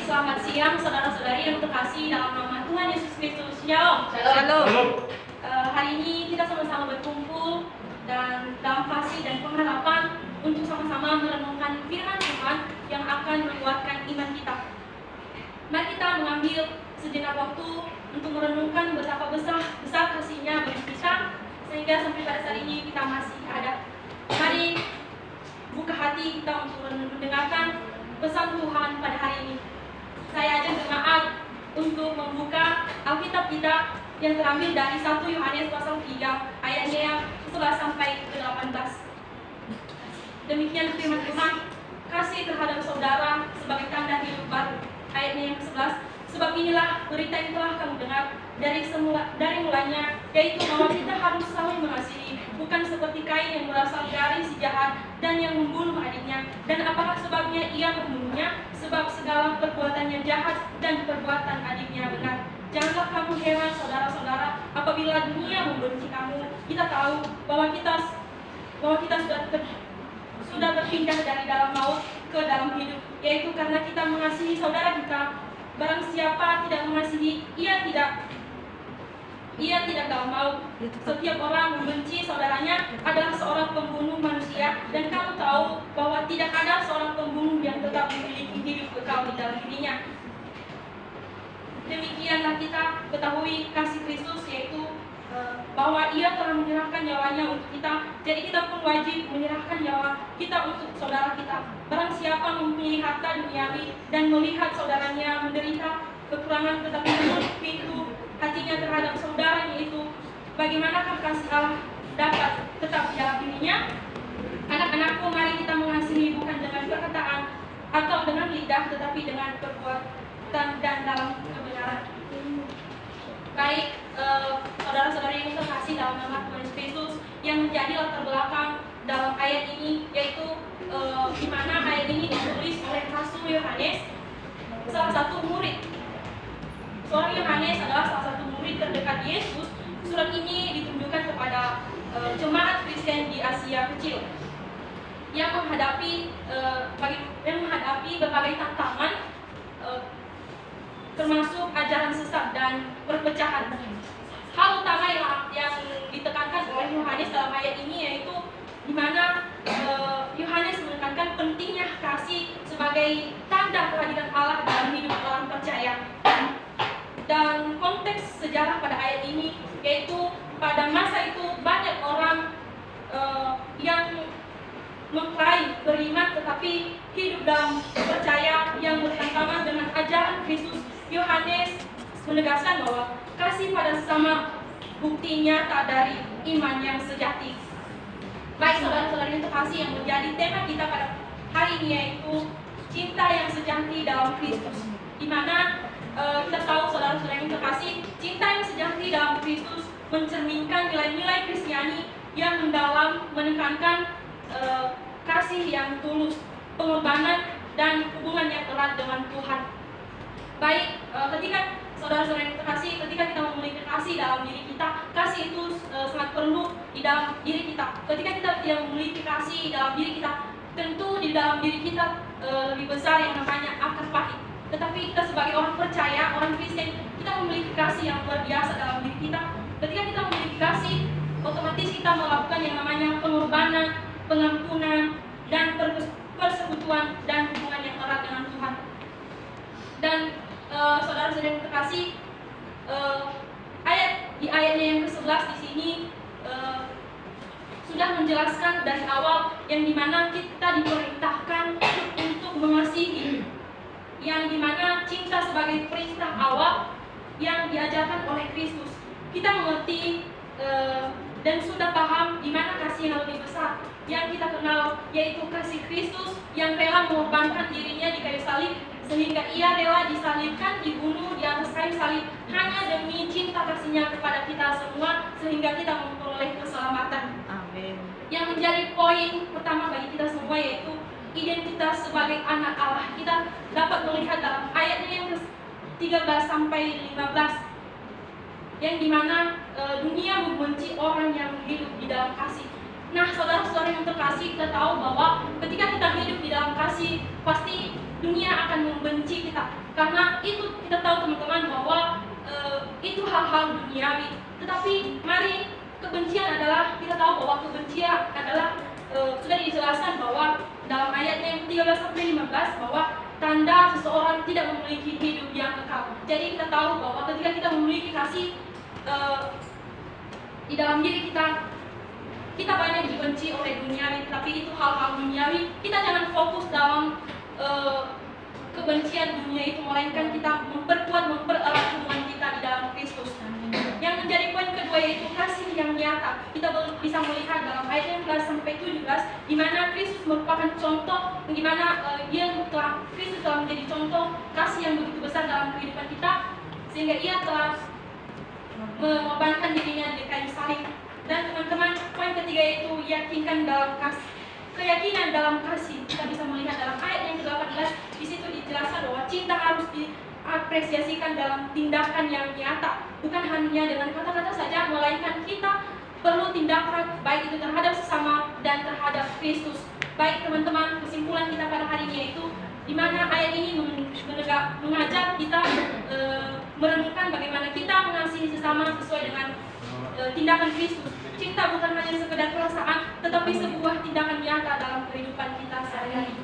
Selamat siang saudara-saudari yang terkasih dalam nama Tuhan Yesus Kristus. Shalom. Shalom. Hari ini kita sama-sama berkumpul dan dalam kasih dan pengharapan untuk sama-sama merenungkan firman Tuhan yang akan menguatkan iman kita. Mari kita mengambil sejenak waktu untuk merenungkan betapa besar kasih-Nya bagi kita, sehingga sampai pada saat ini kita masih ada. Mari buka hati kita untuk mendengarkan pesan Tuhan pada hari ini. Saya ajak jemaat untuk membuka Alkitab kita yang terambil dari 1 Yohanes pasal 3 ayatnya yang 11 sampai ke 18. Demikian firman Tuhan, kasih terhadap saudara sebagai tanda hidup baru. Ayatnya yang ke-11, sebab inilah berita yang telah kamu dengar dari mulanya, yaitu bahwa kita harus saling mengasihi, bukan seperti Kain yang berasal dari si jahat dan yang membunuh adiknya. Dan apakah sebabnya ia membunuhnya? Sebab segala perbuatannya jahat dan perbuatan adiknya benar. Janganlah kamu heran saudara-saudara, apabila dunia membenci kamu. Kita tahu bahwa kita sudah berpindah dari dalam maut ke dalam hidup, yaitu karena kita mengasihi saudara kita. Barang siapa tidak mengasihi, ia tidak dalam maut. Setiap orang membenci saudaranya adalah seorang pembunuh manusia, dan kamu tahu bahwa tidak ada seorang pembunuh yang tetap memiliki hidup kekal di dalam dirinya. Demikianlah kita ketahui kasih Kristus, yaitu bahwa ia telah menyerahkan nyawanya untuk kita. Jadi kita pun wajib menyerahkan nyawa kita untuk saudara kita. Barang siapa mempunyai harta duniawi dan melihat saudaranya menderita kekurangan tetapi menutup pintu hatinya terhadap saudaranya itu, bagaimanakah kasih Allah dapat tetap di dalam dirinya? Anak-anakku, mari kita mengasihi bukan dengan perkataan atau dengan lidah, tetapi dengan perbuatan dan dalam kebenaran. Baik, saudara-saudari yang terkasih dalam nama Tuhan Yesus Kristus, yang menjadi latar belakang dalam ayat ini, yaitu di mana ayat ini ditulis oleh Rasul Yohanes, salah satu murid. Seorang Yohanes adalah salah satu murid terdekat Yesus. Surat ini ditunjukkan kepada jemaat Kristen di Asia Kecil yang menghadapi berbagai tantangan, termasuk ajaran sesat dan perpecahan. Hal utama yang ditekankan oleh Yohanes dalam ayat ini yaitu di mana Yohanes menekankan pentingnya kasih sebagai tanda kehadiran Allah dalam hidup orang percaya. Dan konteks sejarah pada ayat ini yaitu pada masa itu banyak orang yang mengklaim beriman tetapi hidup dalam percaya yang bertentangan dengan ajaran Kristus. Yohanes menegaskan bahwa kasih pada sesama bukti nyata dari iman yang sejati. Baik saudara-saudari yang terkasih, yang menjadi tema kita pada hari ini yaitu cinta yang sejati dalam Kristus. Di mana kita tahu saudara-saudari yang terkasih, cinta yang sejati dalam Kristus mencerminkan nilai-nilai Kristiani yang mendalam, menekankan kasih yang tulus, pengorbanan dan hubungan yang erat dengan Tuhan. Baik, ketika saudara-saudara yang terkasih, ketika kita memiliki kasih dalam diri kita, kasih itu sangat perlu di dalam diri kita. Ketika kita tidak memiliki kasih dalam diri kita, tentu di dalam diri kita lebih besar yang namanya akar pahit. Tetapi kita sebagai orang percaya, orang Kristen, kita memiliki kasih yang luar biasa dalam diri kita. Ketika kita memiliki kasih, otomatis kita melakukan yang namanya pengorbanan, pengampunan, dan persekutuan dan hubungan yang erat dengan Tuhan. Dan saudara-saudara yang terkasih, di ayatnya yang ke-11 di sini sudah menjelaskan dari awal yang dimana kita diperintahkan untuk mengasihi, yang dimana cinta sebagai perintah awal yang diajarkan oleh Kristus. Kita mengerti dan sudah paham di mana kasih yang lebih besar yang kita kenal, yaitu kasih Kristus yang rela mengorbankan dirinya di kayu salib, sehingga ia rela disalibkan, dibunuh di atas kayu salib hanya demi cinta kasihnya kepada kita semua, sehingga kita memperoleh keselamatan. Amin. Yang menjadi poin pertama bagi kita semua yaitu identitas sebagai anak Allah. Kita dapat melihat dalam ayatnya yang ke-13 sampai 15, yang dimana dunia membenci orang yang hidup di dalam kasih. Nah, saudara-saudara yang terkasih, kita tahu bahwa ketika kita hidup di dalam kasih, pasti dunia akan membenci kita. Karena itu kita tahu teman-teman bahwa itu hal-hal duniawi. Tetapi mari, kebencian adalah, kita tahu bahwa kebencian adalah sudah dijelaskan bahwa dalam ayatnya yang 13 sampai 15 bahwa tanda seseorang tidak memiliki hidup yang kekal. Jadi kita tahu bahwa ketika kita memiliki kasih di dalam diri kita, kita banyak dibenci oleh duniawi, tapi itu hal-hal duniawi. Kita jangan fokus dalam kebencian dunia itu, melainkan kita mempererat hubungan kita di dalam Kristus. Yang menjadi poin kedua yaitu kasih yang nyata. Kita bisa melihat dalam ayat 16 sampai 17 di mana Kristus merupakan contoh, di mana Kristus telah menjadi contoh kasih yang begitu besar dalam kehidupan kita, sehingga ia telah mengorbankan dirinya di kayu salib. Dan teman-teman, poin ketiga yaitu yakinkan dalam kasih. Keyakinan dalam kasih, kita bisa melihat dalam ayat yang ke-18, di situ dijelaskan bahwa cinta harus diapresiasikan dalam tindakan yang nyata, bukan hanya dengan kata-kata saja, melainkan kita perlu tindakan baik itu terhadap sesama dan terhadap Kristus. Baik teman-teman, kesimpulan kita pada hari ini yaitu di mana ayat ini mengajak kita merenungkan bagaimana kita mengasihi sesama sesuai dengan tindakan Kristus. Cinta bukan hanya sekedar perasaan, tetapi sebuah tindakan nyata dalam kehidupan kita sehari-hari.